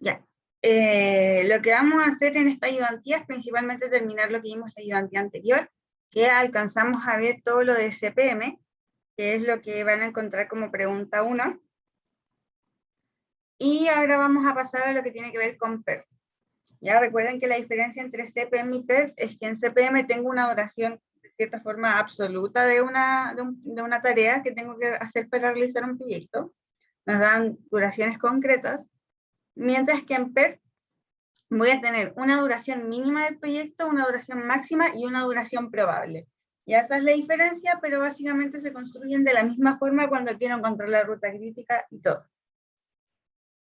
Ya. Lo que vamos a hacer en esta ayudantía es principalmente terminar lo que vimos en la ayudantía anterior, que alcanzamos a ver todo lo de CPM, que es lo que van a encontrar como pregunta 1. Y ahora vamos a pasar a lo que tiene que ver con PERT. Ya recuerden que la diferencia entre CPM y PERT es que en CPM tengo una duración de cierta forma absoluta de una tarea que tengo que hacer para realizar un proyecto. Nos dan duraciones concretas, mientras que en PERT voy a tener una duración mínima del proyecto, una duración máxima y una duración probable. Y esa es la diferencia, pero básicamente se construyen de la misma forma cuando quiero encontrar la ruta crítica y todo.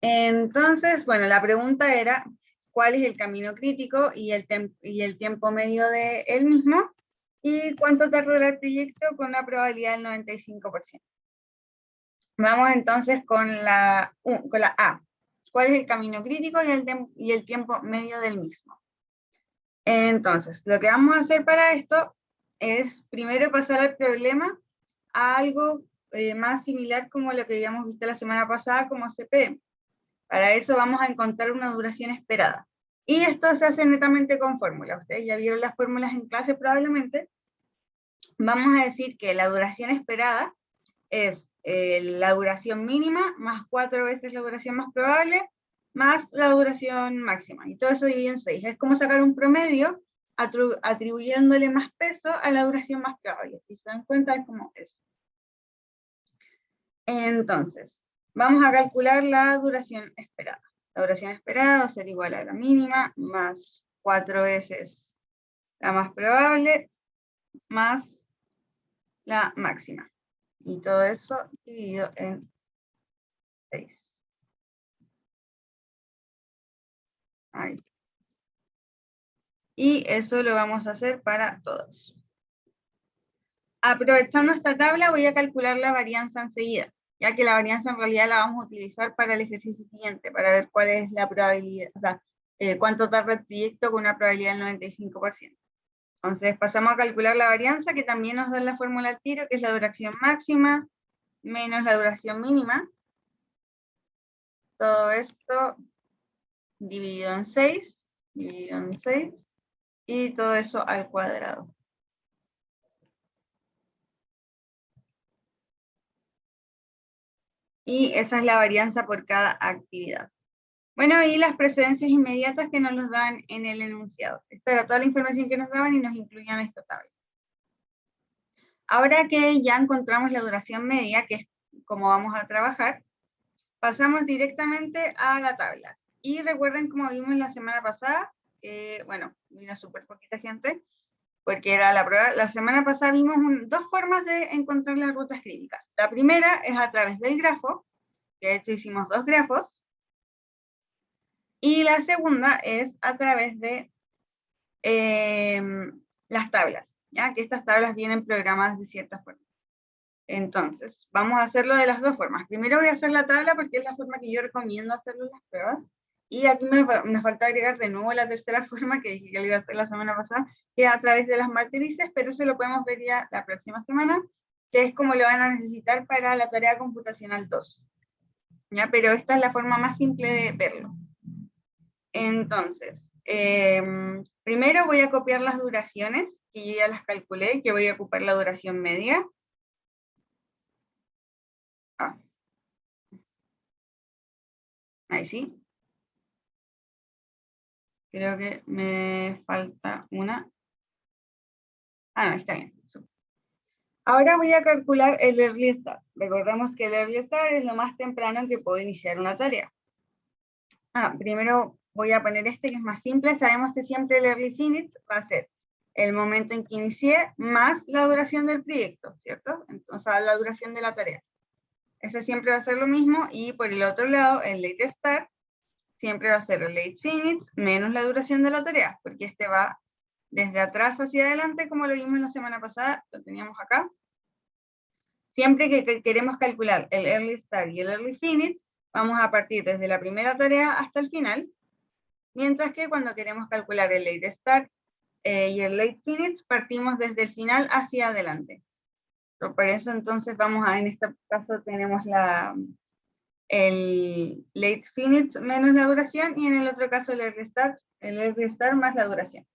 Entonces, bueno, la pregunta era, ¿cuál es el camino crítico y el tiempo medio de él mismo? ¿Y cuánto tardará el proyecto con una probabilidad del 95%? Vamos entonces con la A. ¿Cuál es el camino crítico y el tiempo medio del mismo? Entonces, lo que vamos a hacer para esto es primero pasar al problema a algo más similar como lo que habíamos visto la semana pasada como CPM. Para eso vamos a encontrar una duración esperada. Y esto se hace netamente con fórmulas. Ustedes ya vieron las fórmulas en clase probablemente. Vamos a decir que la duración esperada es la duración mínima más 4 veces la duración más probable más la duración máxima. Y todo eso dividido en 6. Es como sacar un promedio atribuyéndole más peso a la duración más probable. Si se dan cuenta es como eso. Entonces, vamos a calcular la duración esperada. La duración esperada va a ser igual a la mínima más 4 veces la más probable más la máxima. Y todo eso dividido en 6. Ahí. Y eso lo vamos a hacer para todos. Aprovechando esta tabla voy a calcular la varianza enseguida, ya que la varianza en realidad la vamos a utilizar para el ejercicio siguiente, para ver cuál es la probabilidad, o sea, cuánto tarda el proyecto con una probabilidad del 95%. Entonces pasamos a calcular la varianza, que también nos da la fórmula al tiro, que es la duración máxima menos la duración mínima. Todo esto dividido en 6, y todo eso al cuadrado. Y esa es la varianza por cada actividad. Bueno, y las precedencias inmediatas que nos los dan en el enunciado. Esta era toda la información que nos daban y nos incluían esta tabla. Ahora que ya encontramos la duración media, que es como vamos a trabajar, pasamos directamente a la tabla. Y recuerden como vimos la semana pasada, bueno, vino súper poquita gente, porque era la prueba. La semana pasada vimos dos formas de encontrar las rutas críticas. La primera es a través del grafo, que de hecho hicimos dos grafos, y la segunda es a través de las tablas, ¿ya? Que estas tablas vienen programadas de cierta forma. Entonces, vamos a hacerlo de las dos formas. Primero voy a hacer la tabla porque es la forma que yo recomiendo hacerlo en las pruebas. Y aquí me falta agregar de nuevo la tercera forma que dije que lo iba a hacer la semana pasada, que es a través de las matrices, pero eso lo podemos ver ya la próxima semana, que es como lo van a necesitar para la tarea computacional 2. ¿Ya? Pero esta es la forma más simple de verlo. Entonces, primero voy a copiar las duraciones, que yo ya las calculé, que voy a ocupar la duración media. Ahí sí. Creo que me falta una. No, está bien. Ahora voy a calcular el early start. Recordemos que el early start es lo más temprano en que puedo iniciar una tarea. Primero voy a poner este que es más simple. Sabemos que siempre el early finish va a ser el momento en que inicié más la duración del proyecto, ¿cierto? Entonces, la duración de la tarea. Ese siempre va a ser lo mismo. Y por el otro lado, el late start siempre va a ser el late finish menos la duración de la tarea, porque este va desde atrás hacia adelante, como lo vimos la semana pasada, lo teníamos acá. Siempre que queremos calcular el early start y el early finish, vamos a partir desde la primera tarea hasta el final, mientras que cuando queremos calcular el late start y el late finish, partimos desde el final hacia adelante. Por eso entonces en este caso tenemos el late finish menos la duración, y en el otro caso el early start más la duración.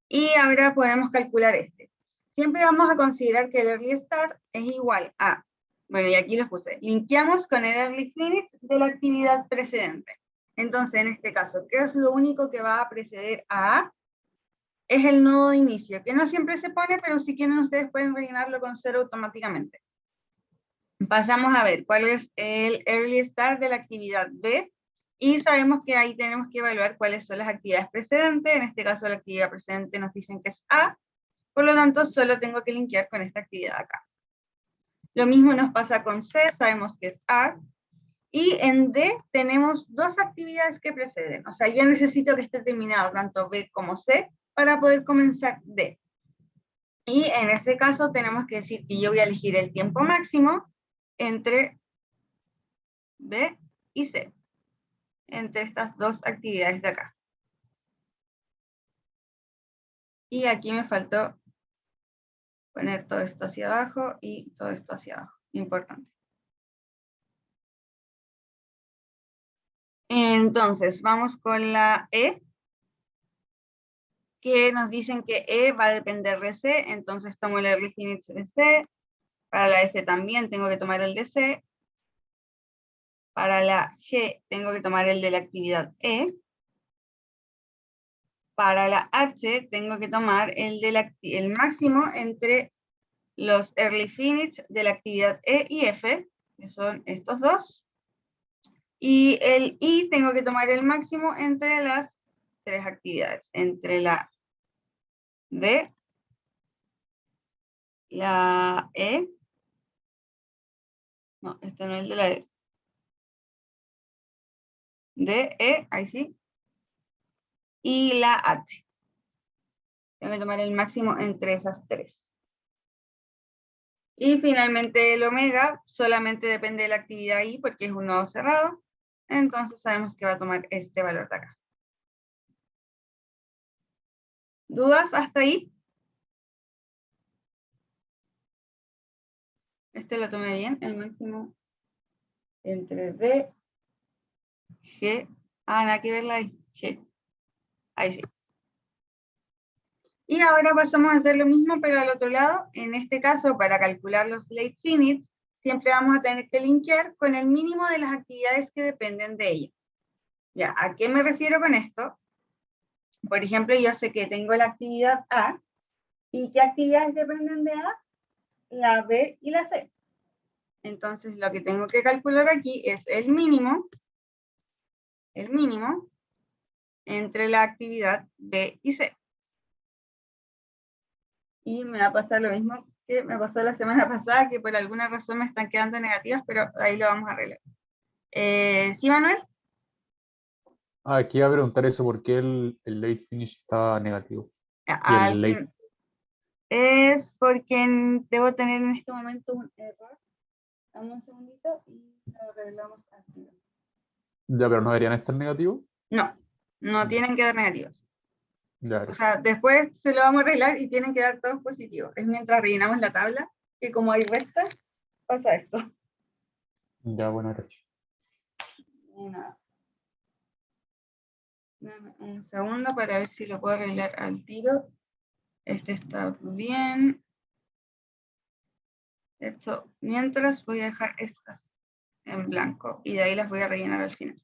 Y ahora podemos calcular este. Siempre vamos a considerar que el early start es igual a, bueno, y aquí lo puse, linkeamos con el early finish de la actividad precedente. Entonces, en este caso, ¿qué es lo único que va a preceder a A? Es el nodo de inicio, que no siempre se pone, pero si quieren ustedes pueden rellenarlo con 0 automáticamente. Pasamos a ver cuál es el early start de la actividad B, y sabemos que ahí tenemos que evaluar cuáles son las actividades precedentes. En este caso la actividad precedente nos dicen que es A, por lo tanto solo tengo que linkear con esta actividad acá. Lo mismo nos pasa con C, sabemos que es A, y en D tenemos dos actividades que preceden, o sea, ya necesito que esté terminado tanto B como C para poder comenzar D. Y en ese caso tenemos que decir que yo voy a elegir el tiempo máximo entre B y C, entre estas dos actividades de acá. Y aquí me faltó poner todo esto hacia abajo y todo esto hacia abajo, importante. Entonces, vamos con la E, que nos dicen que E va a depender de C, entonces tomo el early finish de C. Para la F también tengo que tomar el de C. Para la G tengo que tomar el de la actividad E. Para la H tengo que tomar el máximo entre los early finish de la actividad E y F, que son estos dos. Y el I tengo que tomar el máximo entre las tres actividades, entre la D, la E, no, este no es el de la E, D, E, ahí sí, y la H. Tengo que tomar el máximo entre esas tres. Y finalmente el omega solamente depende de la actividad I porque es un nodo cerrado, entonces sabemos que va a tomar este valor de acá. ¿Dudas hasta ahí? Este lo tomé bien, el máximo entre D, G, nada que verla ahí, G, ahí sí. Y ahora pasamos a hacer lo mismo, pero al otro lado. En este caso, para calcular los late finish, siempre vamos a tener que linkear con el mínimo de las actividades que dependen de ella. Ya, ¿a qué me refiero con esto? Por ejemplo, yo sé que tengo la actividad A, ¿y qué actividades dependen de A? La B y la C. Entonces, lo que tengo que calcular aquí es el mínimo entre la actividad B y C. Y me va a pasar lo mismo que me pasó la semana pasada, que por alguna razón me están quedando negativas, pero ahí lo vamos a arreglar. ¿Sí, Manuel? Aquí iba a preguntar eso, ¿por qué el late finish estaba negativo? Y el late, Es porque debo tener en este momento un error. Dame un segundito y lo arreglamos aquí. ya, pero no deberían estar negativos. No, no tienen que dar negativos. Ya, O sea, después se lo vamos a arreglar y tienen que dar todos positivos. Es mientras rellenamos la tabla, que como hay restas, pasa esto. ya, bueno, gracias. Un segundo para ver si lo puedo arreglar al tiro. Este está bien. Esto, mientras voy a dejar estas en blanco y de ahí las voy a rellenar al final.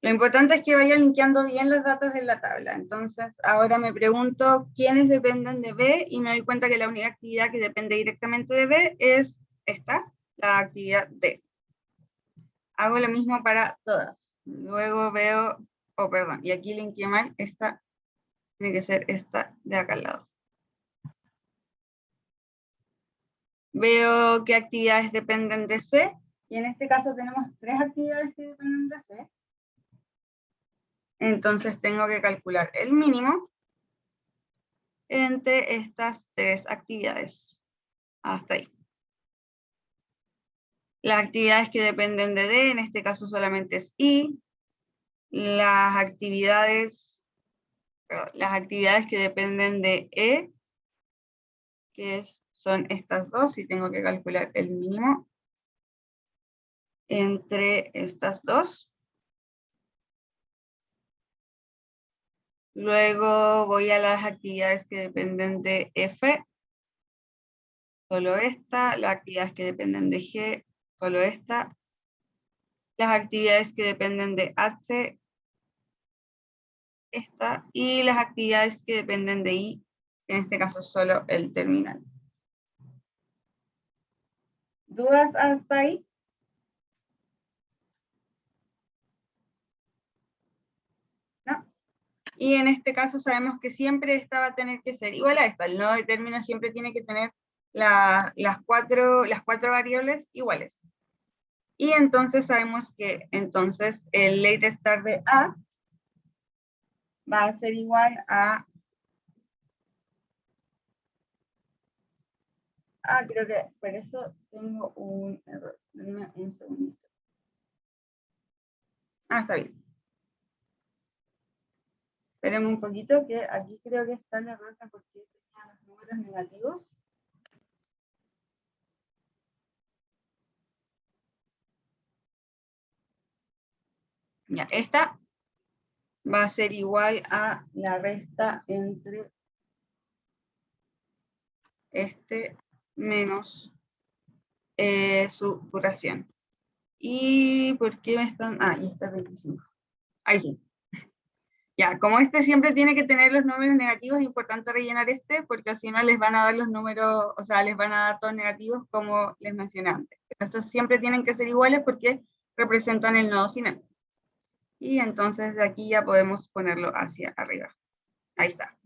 Lo importante es que vaya linkeando bien los datos en la tabla. Entonces, ahora me pregunto quiénes dependen de B y me doy cuenta que la única actividad que depende directamente de B es esta, la actividad B. Hago lo mismo para todas. Luego veo, perdón, y aquí linkeé mal, esta tiene que ser esta de acá al lado. Veo qué actividades dependen de C, y en este caso tenemos tres actividades que dependen de C. Entonces tengo que calcular el mínimo entre estas tres actividades. Hasta ahí. Las actividades que dependen de D, en este caso solamente es I. Las actividades que dependen de E, que es son estas dos y tengo que calcular el mínimo entre estas dos. Luego voy a las actividades que dependen de F, solo esta, las actividades que dependen de G, solo esta, las actividades que dependen de H, esta, y las actividades que dependen de I, en este caso solo el terminal. ¿Dudas hasta ahí? ¿No? Y en este caso sabemos que siempre esta va a tener que ser igual a esta. El nodo de término siempre tiene que tener las cuatro variables iguales. Y entonces sabemos que entonces el late start de A va a ser igual a... creo que por eso tengo un error. Denme un segundito. Está bien. Esperemos un poquito, que aquí creo que está el error porque tenía los números negativos. Ya, esta va a ser igual a la resta entre este menos su duración. ¿Y por qué me están...? Y esta es 25. Ahí sí. Ya, como este siempre tiene que tener los números negativos, es importante rellenar este, porque si no les van a dar los números, o sea, les van a dar todos negativos como les mencioné antes. Estos siempre tienen que ser iguales porque representan el nodo final. Y entonces de aquí ya podemos ponerlo hacia arriba. Ahí está.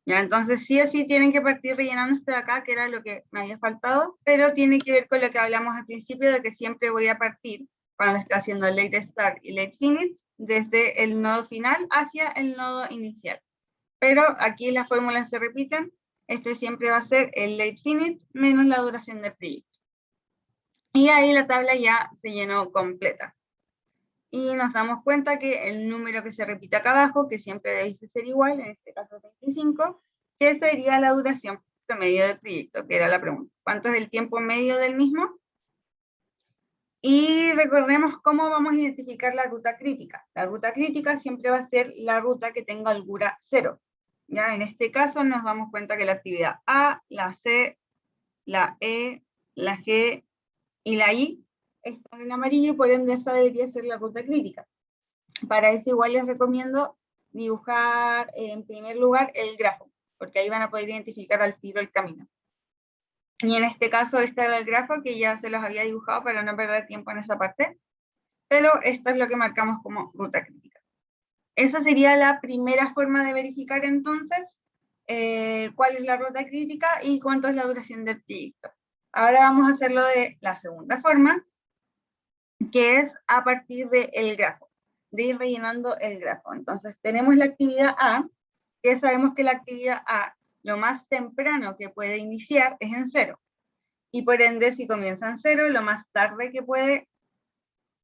Ya, entonces sí o sí tienen que partir rellenando esto de acá, que era lo que me había faltado, pero tiene que ver con lo que hablamos al principio, de que siempre voy a partir, cuando esté haciendo late start y late finish, desde el nodo final hacia el nodo inicial. Pero aquí las fórmulas se repiten, este siempre va a ser el late finish menos la duración del proyecto. Y ahí la tabla ya se llenó completa. Y nos damos cuenta que el número que se repite acá abajo, que siempre debe ser igual, en este caso 25, que sería la duración promedio del proyecto, que era la pregunta. ¿Cuánto es el tiempo medio del mismo? Y recordemos cómo vamos a identificar la ruta crítica. La ruta crítica siempre va a ser la ruta que tenga holgura 0. ¿Ya? En este caso nos damos cuenta que la actividad A, la C, la E, la G y la I están en amarillo y por ende esa debería ser la ruta crítica. Para eso igual les recomiendo dibujar en primer lugar el grafo, porque ahí van a poder identificar al tiro el camino. Y en este caso este era el grafo que ya se los había dibujado para no perder tiempo en esa parte, pero esto es lo que marcamos como ruta crítica. Esa sería la primera forma de verificar entonces cuál es la ruta crítica y cuánto es la duración del proyecto. Ahora vamos a hacerlo de la segunda forma, que es a partir del grafo, de ir rellenando el grafo. Entonces tenemos la actividad A, que sabemos que la actividad A, lo más temprano que puede iniciar es en 0. Y por ende, si comienza en 0, lo más tarde que puede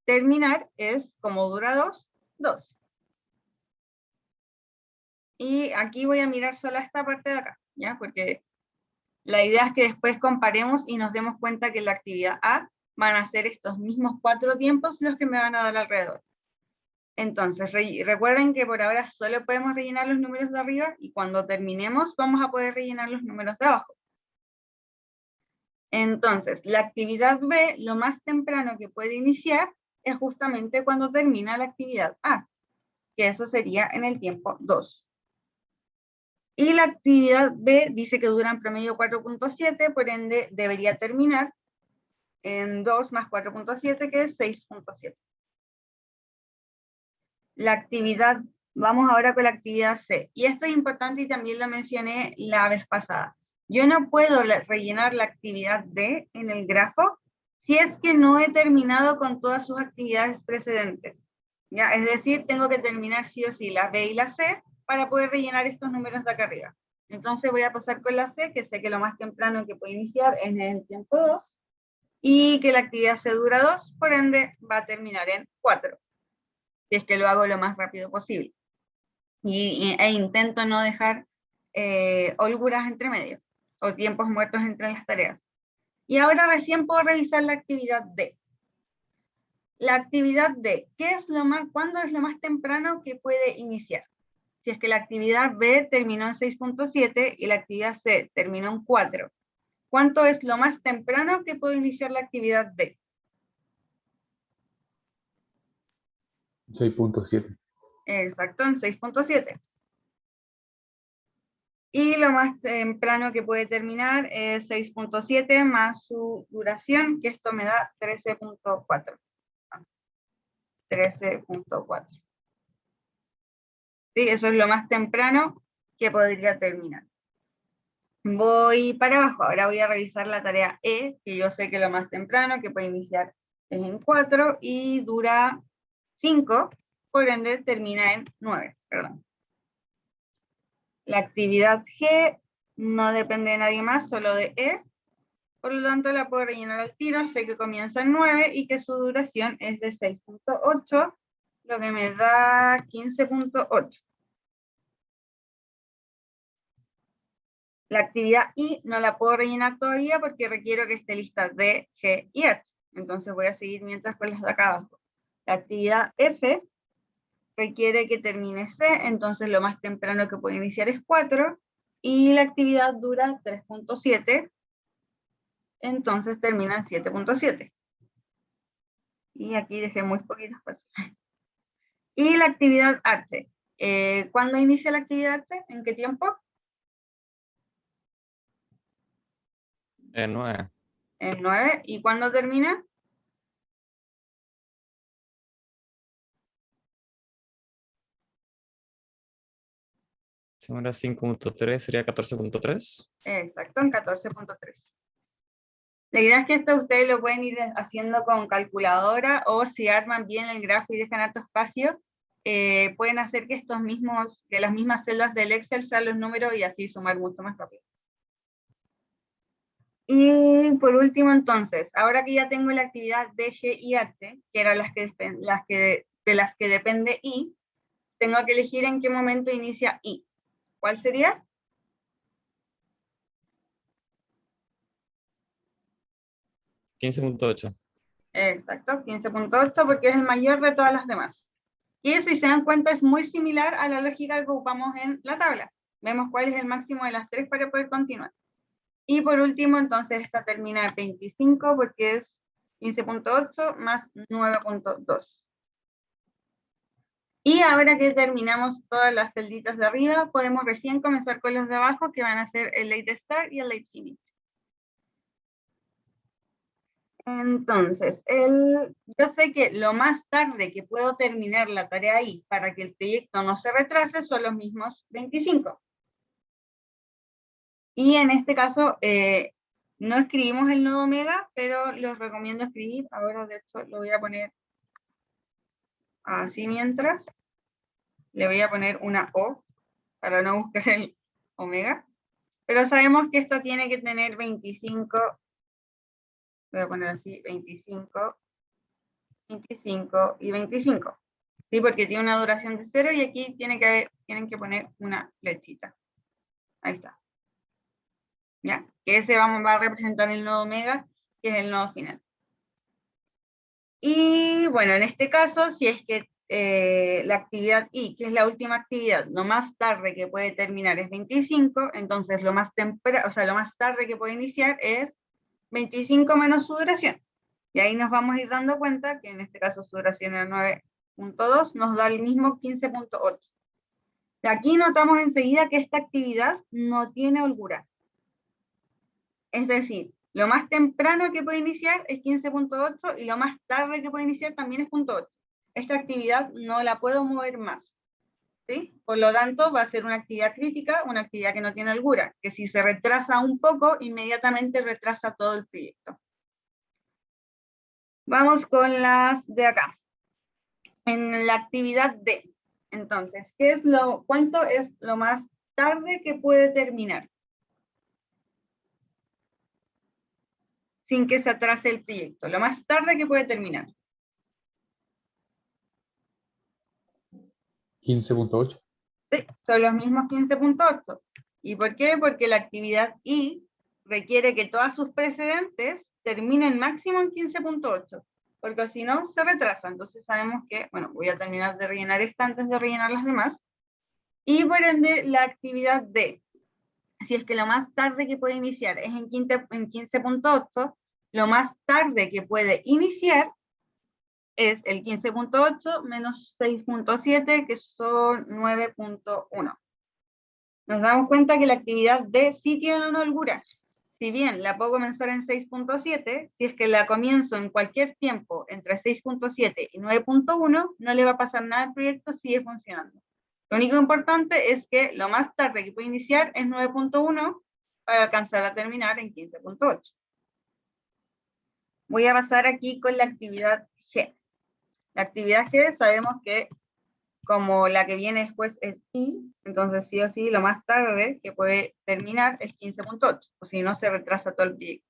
terminar es, como dura 2, 2. Y aquí voy a mirar solo esta parte de acá, ¿ya? Porque la idea es que después comparemos y nos demos cuenta que la actividad A van a ser estos mismos 4 tiempos los que me van a dar alrededor. Entonces, recuerden que por ahora solo podemos rellenar los números de arriba y cuando terminemos vamos a poder rellenar los números de abajo. Entonces, la actividad B, lo más temprano que puede iniciar, es justamente cuando termina la actividad A, que eso sería en el tiempo 2. Y la actividad B dice que dura en promedio 4.7, por ende debería terminar en 2 más 4.7, que es 6.7. La actividad, vamos ahora con la actividad C. Y esto es importante y también lo mencioné la vez pasada. Yo no puedo rellenar la actividad D en el grafo si es que no he terminado con todas sus actividades precedentes. ¿Ya? Es decir, tengo que terminar sí o sí la B y la C para poder rellenar estos números de acá arriba. Entonces voy a pasar con la C, que sé que lo más temprano que puede iniciar es en el tiempo 2, y que la actividad C dura 2, por ende va a terminar en 4. Si es que lo hago lo más rápido posible. E intento no dejar holguras entre medio, o tiempos muertos entre las tareas. Y ahora recién puedo revisar la actividad D. La actividad D, ¿cuándo es lo más temprano que puede iniciar? Si es que la actividad B terminó en 6.7 y la actividad C terminó en 4. ¿Cuánto es lo más temprano que puede iniciar la actividad D? 6.7. Exacto, en 6.7. Y lo más temprano que puede terminar es 6.7 más su duración, que esto me da 13.4. 13.4. ¿Sí? Eso es lo más temprano que podría terminar. Voy para abajo, ahora voy a revisar la tarea E, que yo sé que lo más temprano que puede iniciar es en 4 y dura 5, por ende termina en 9, perdón. La actividad G no depende de nadie más, solo de E, por lo tanto la puedo rellenar al tiro, sé que comienza en 9 y que su duración es de 6.8, lo que me da 15.8. La actividad I no la puedo rellenar todavía porque requiero que esté lista D, G y H. Entonces voy a seguir mientras con las de acá abajo. La actividad F requiere que termine C, entonces lo más temprano que puedo iniciar es 4, y la actividad dura 3.7, entonces termina en 7.7. Y aquí dejé muy poquitos espacio. Y la actividad H. ¿Cuándo inicia la actividad H? ¿En qué tiempo? En 9. En 9. ¿Y cuándo termina? Si era 5.3, sería 14.3. Exacto, en 14.3. La idea es que esto ustedes lo pueden ir haciendo con calculadora, o si arman bien el grafo y dejan harto espacio, pueden hacer que las mismas celdas del Excel sean los números y así sumar mucho más rápido. Y por último, entonces, ahora que ya tengo la actividad D, G y H, que eran de las que depende I, tengo que elegir en qué momento inicia I. ¿Cuál sería? $15.8. Exacto, 15.8, porque es el mayor de todas las demás. Y si se dan cuenta es muy similar a la lógica que ocupamos en la tabla. Vemos cuál es el máximo de las tres para poder continuar. Y por último, entonces esta termina en 25 porque es 15.8 más 9.2. Y ahora que terminamos todas las celditas de arriba, podemos recién comenzar con los de abajo, que van a ser el late start y el late finish. Entonces, yo sé que lo más tarde que puedo terminar la tarea ahí para que el proyecto no se retrase son los mismos 25. Y en este caso, no escribimos el nodo omega, pero los recomiendo escribir. Ahora, de hecho, lo voy a poner así mientras. Le voy a poner una O para no buscar el omega. Pero sabemos que esta tiene que tener 25. Voy a poner así, 25, 25 y 25. ¿Sí? Porque tiene una duración de 0 y aquí tienen que poner una flechita. Ahí está. ¿Ya? Que ese va a representar el nodo omega, que es el nodo final. Y bueno, en este caso, si es que la actividad I, que es la última actividad, lo más tarde que puede terminar es 25, entonces lo más tarde que puede iniciar es 25 menos su duración. Y ahí nos vamos a ir dando cuenta que en este caso su duración era 9.2, nos da el mismo 15.8. Aquí notamos enseguida que esta actividad no tiene holgura. Es decir, lo más temprano que puede iniciar es 15.8 y lo más tarde que puede iniciar también es 0.8. Esta actividad no la puedo mover más. ¿Sí? Por lo tanto, va a ser una actividad crítica, una actividad que no tiene holgura, que si se retrasa un poco, inmediatamente retrasa todo el proyecto. Vamos con las de acá. En la actividad D. Entonces, ¿cuánto es lo más tarde que puede terminar sin que se atrase el proyecto? Lo más tarde que puede terminar. 15.8. Sí, son los mismos 15.8. ¿Y por qué? Porque la actividad I requiere que todas sus precedentes terminen máximo en 15.8, porque si no, se retrasa. Entonces sabemos que, bueno, voy a terminar de rellenar esta antes de rellenar las demás. Y por ende, la actividad D, si es que lo más tarde que puede iniciar es en 15.8, lo más tarde que puede iniciar es el 15.8 menos 6.7, que son 9.1. Nos damos cuenta que la actividad D sí tiene una holgura. Si bien la puedo comenzar en 6.7, si es que la comienzo en cualquier tiempo entre 6.7 y 9.1, no le va a pasar nada al proyecto, sigue funcionando. Lo único importante es que lo más tarde que puede iniciar es 9.1 para alcanzar a terminar en 15.8. Voy a pasar aquí con la actividad G. La actividad G sabemos que como la que viene después es I, entonces sí o sí lo más tarde que puede terminar es 15.8, o si no se retrasa todo el proyecto.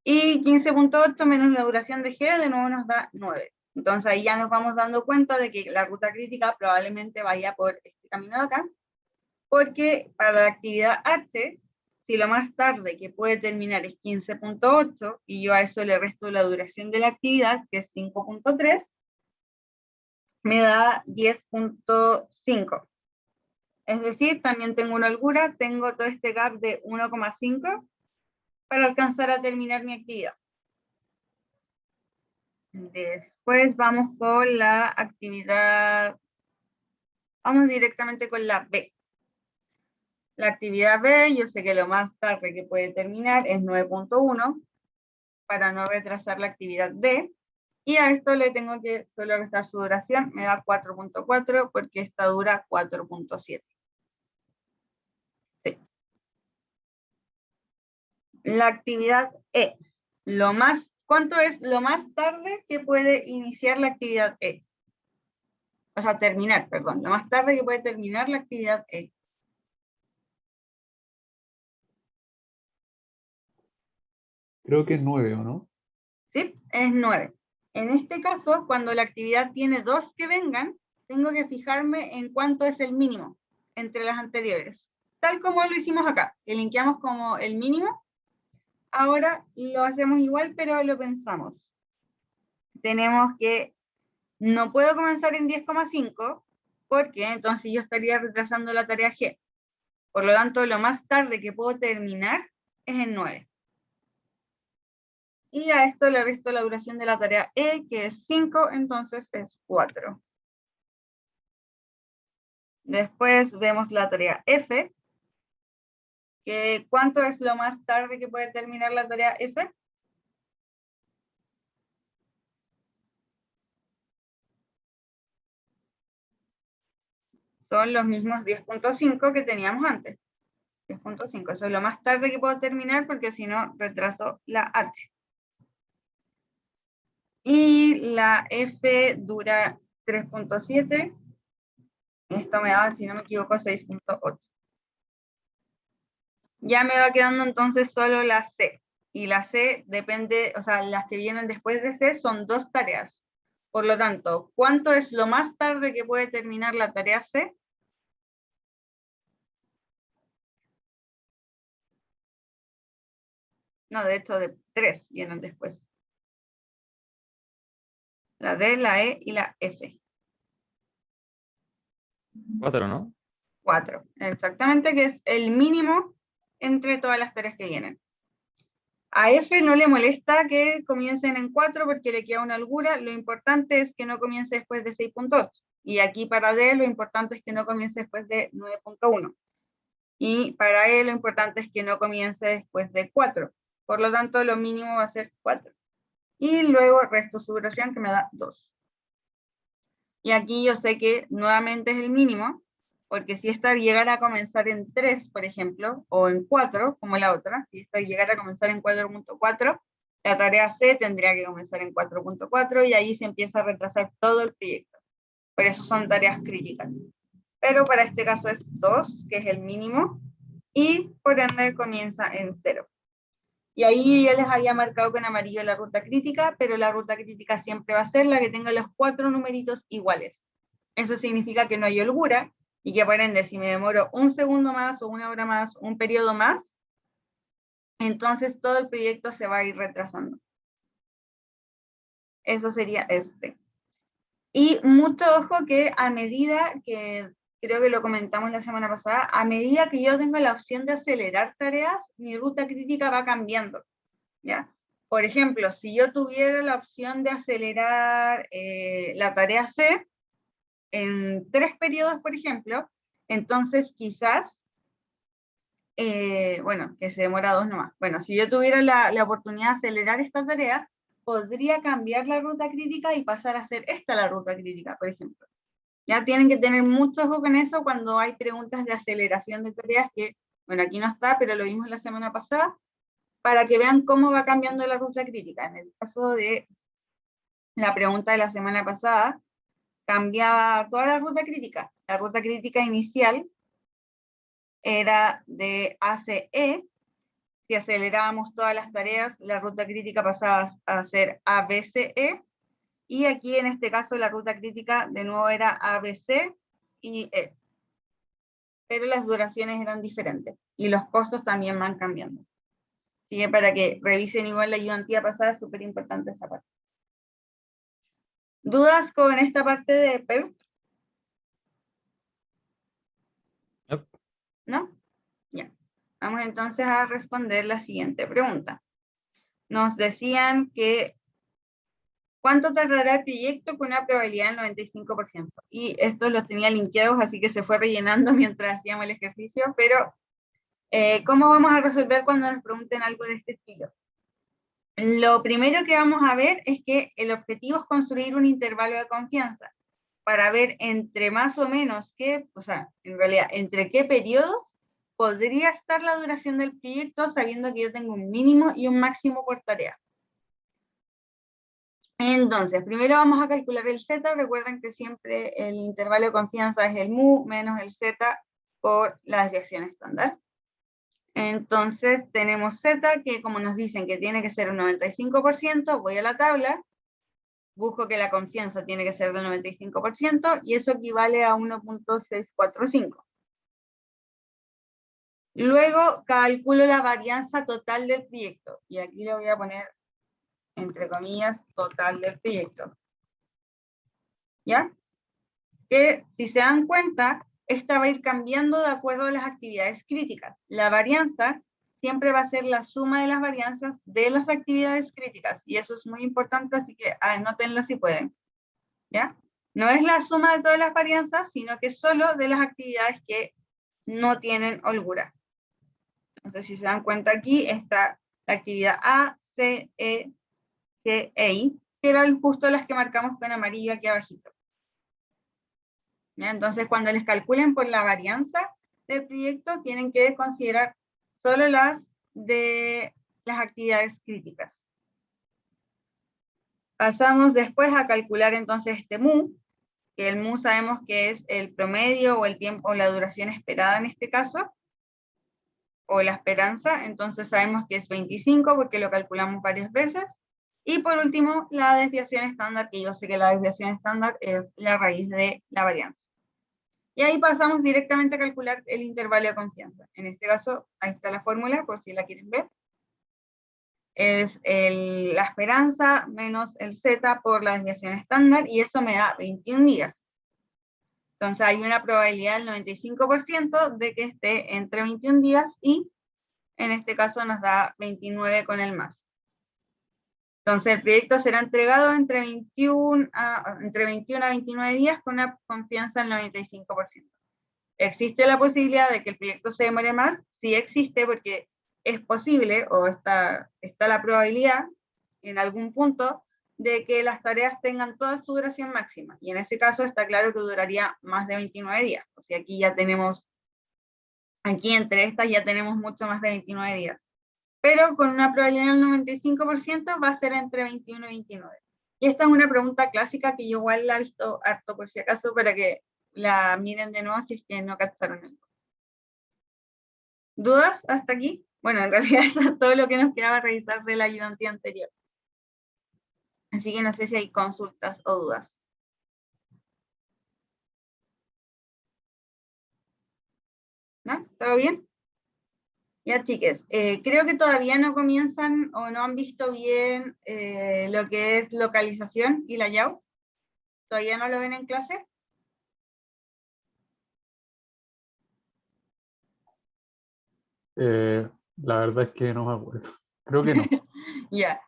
Y 15.8 menos la duración de G de nuevo nos da 9. Entonces ahí ya nos vamos dando cuenta de que la ruta crítica probablemente vaya por este camino de acá, porque para la actividad H, si lo más tarde que puede terminar es 15.8, y yo a eso le resto la duración de la actividad, que es 5.3, me da 10.5. Es decir, también tengo una holgura, tengo todo este gap de 1,5 para alcanzar a terminar mi actividad. Después vamos con la actividad, vamos directamente con la B. La actividad B, yo sé que lo más tarde que puede terminar es 9.1 para no retrasar la actividad D. Y a esto le tengo que solo restar su duración, me da 4.4 porque esta dura 4.7. Sí. La actividad E. ¿Cuánto es lo más tarde que puede iniciar la actividad E? O sea, terminar, perdón. Lo más tarde que puede terminar la actividad E. Creo que es 9, ¿o no? Sí, es 9. En este caso, cuando la actividad tiene 2 que vengan, tengo que fijarme en cuánto es el mínimo entre las anteriores. Tal como lo hicimos acá, que linkeamos como el mínimo. Ahora lo hacemos igual, pero lo pensamos. Tenemos que, no puedo comenzar en 10,5, porque entonces yo estaría retrasando la tarea G. Por lo tanto, lo más tarde que puedo terminar es en 9. Y a esto le resto la duración de la tarea E, que es 5, entonces es 4. Después vemos la tarea F, que ¿cuánto es lo más tarde que puede terminar la tarea F? Son los mismos 10.5 que teníamos antes. 10.5, eso es lo más tarde que puedo terminar porque si no retraso la H. Y la F dura 3.7. Esto me da, si no me equivoco, 6.8. Ya me va quedando entonces solo la C. Y la C depende, o sea, las que vienen después de C son 2 tareas. Por lo tanto, ¿cuánto es lo más tarde que puede terminar la tarea C? No, de hecho, de 3 vienen después. La D, la E y la F. 4, ¿no? 4, exactamente, que es el mínimo entre todas las tareas que vienen. A F no le molesta que comiencen en 4 porque le queda una holgura, lo importante es que no comience después de 6.8. Y aquí para D lo importante es que no comience después de 9.1. Y para E lo importante es que no comience después de 4. Por lo tanto, lo mínimo va a ser 4. Y luego resto su duración que me da 2. Y aquí yo sé que nuevamente es el mínimo, porque si esta llegara a comenzar en 3, por ejemplo, o en 4, como la otra, si esta llegara a comenzar en 4.4, la tarea C tendría que comenzar en 4.4 y ahí se empieza a retrasar todo el proyecto. Por eso son tareas críticas. Pero para este caso es 2, que es el mínimo, y por ende comienza en 0. Y ahí ya les había marcado con amarillo la ruta crítica, pero la ruta crítica siempre va a ser la que tenga los 4 numeritos iguales. Eso significa que no hay holgura, y que por ende si me demoro un segundo más o una hora más, un periodo más, entonces todo el proyecto se va a ir retrasando. Eso sería este. Y mucho ojo que a medida que, creo que lo comentamos la semana pasada, a medida que yo tengo la opción de acelerar tareas, mi ruta crítica va cambiando, ¿ya? Por ejemplo, si yo tuviera la opción de acelerar la tarea C en 3 periodos, por ejemplo, entonces quizás, bueno, que se demora 2 nomás. Bueno, si yo tuviera la oportunidad de acelerar esta tarea, podría cambiar la ruta crítica y pasar a hacer esta la ruta crítica, por ejemplo. Ya tienen que tener mucho ojo con eso cuando hay preguntas de aceleración de tareas que, bueno, aquí no está, pero lo vimos la semana pasada, para que vean cómo va cambiando la ruta crítica. En el caso de la pregunta de la semana pasada, cambiaba toda la ruta crítica. La ruta crítica inicial era de ACE. Si acelerábamos todas las tareas, la ruta crítica pasaba a ser ABCE. Y aquí en este caso la ruta crítica de nuevo era ABC y E. Pero las duraciones eran diferentes y los costos también van cambiando. Así que para que revisen igual la ayudantía pasada, es súper importante esa parte. ¿Dudas con esta parte de PERT? Nope. ¿No? Ya. Vamos entonces a responder la siguiente pregunta. Nos decían que ¿cuánto tardará el proyecto con una probabilidad del 95%? Y esto los tenía linkeados, así que se fue rellenando mientras hacíamos el ejercicio, pero ¿cómo vamos a resolver cuando nos pregunten algo de este estilo? Lo primero que vamos a ver es que el objetivo es construir un intervalo de confianza para ver entre más o menos qué, o sea, en realidad, entre qué periodos podría estar la duración del proyecto sabiendo que yo tengo un mínimo y un máximo por tarea. Entonces, primero vamos a calcular el Z. Recuerden que siempre el intervalo de confianza es el mu menos el Z por la desviación estándar. Entonces tenemos Z, que como nos dicen que tiene que ser un 95%, voy a la tabla, busco que la confianza tiene que ser del 95%, y eso equivale a 1.645. Luego calculo la varianza total del proyecto, y aquí le voy a poner, entre comillas, total del proyecto. ¿Ya? Que si se dan cuenta, esta va a ir cambiando de acuerdo a las actividades críticas. La varianza siempre va a ser la suma de las varianzas de las actividades críticas, y eso es muy importante, así que anótenlo si pueden. ¿Ya? No es la suma de todas las varianzas, sino que solo de las actividades que no tienen holgura. Entonces, si se dan cuenta aquí, está la actividad A, C, E, G, E, I, que eran justo las que marcamos con amarillo aquí abajito. ¿Ya? Entonces, cuando les calculen por la varianza del proyecto, tienen que considerar solo las de las actividades críticas. Pasamos después a calcular entonces este mu, que el mu sabemos que es el promedio o el tiempo o la duración esperada en este caso, o la esperanza, entonces sabemos que es 25 porque lo calculamos varias veces. Y por último, la desviación estándar, que yo sé que la desviación estándar es la raíz de la varianza. Y ahí pasamos directamente a calcular el intervalo de confianza. En este caso, ahí está la fórmula, por si la quieren ver. Es la esperanza menos el Z por la desviación estándar, y eso me da 21 días. Entonces hay una probabilidad del 95% de que esté entre 21 días, y en este caso nos da 29 con el más. Entonces el proyecto será entregado entre 21 a 29 días con una confianza del 95%. ¿Existe la posibilidad de que el proyecto se demore más? Sí existe, porque es posible, o está la probabilidad en algún punto, de que las tareas tengan toda su duración máxima. Y en ese caso está claro que duraría más de 29 días. O sea, aquí ya tenemos, aquí entre estas ya tenemos mucho más de 29 días. Pero con una probabilidad del 95% va a ser entre 21 y 29. Y esta es una pregunta clásica que yo igual la he visto harto por si acaso, para que la miren de nuevo si es que no captaron algo. ¿Dudas hasta aquí? Bueno, en realidad eso es todo lo que nos quedaba revisar de la ayudantía anterior. Así que no sé si hay consultas o dudas. ¿No? ¿Todo bien? Ya, chiques, creo que todavía no comienzan o no han visto bien lo que es localización y layout. ¿Todavía no lo ven en clase? La verdad es que no me acuerdo. Creo que no. Ya,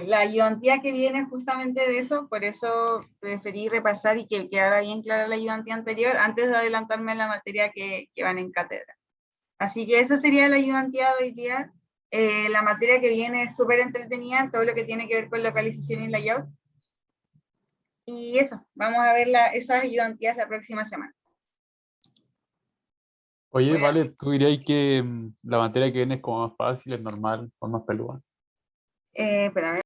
la ayudantía que viene justamente de eso, por eso preferí repasar y que quedara bien clara la ayudantía anterior antes de adelantarme a la materia que van en cátedra. Así que eso sería la ayudantía de hoy día. La materia que viene es súper entretenida, todo lo que tiene que ver con localización y layout. Y eso, vamos a ver esas ayudantías la próxima semana. Oye, Bueno, vale, ¿tú dirías que la materia que viene es como más fácil, es normal, o más peluda? espérame.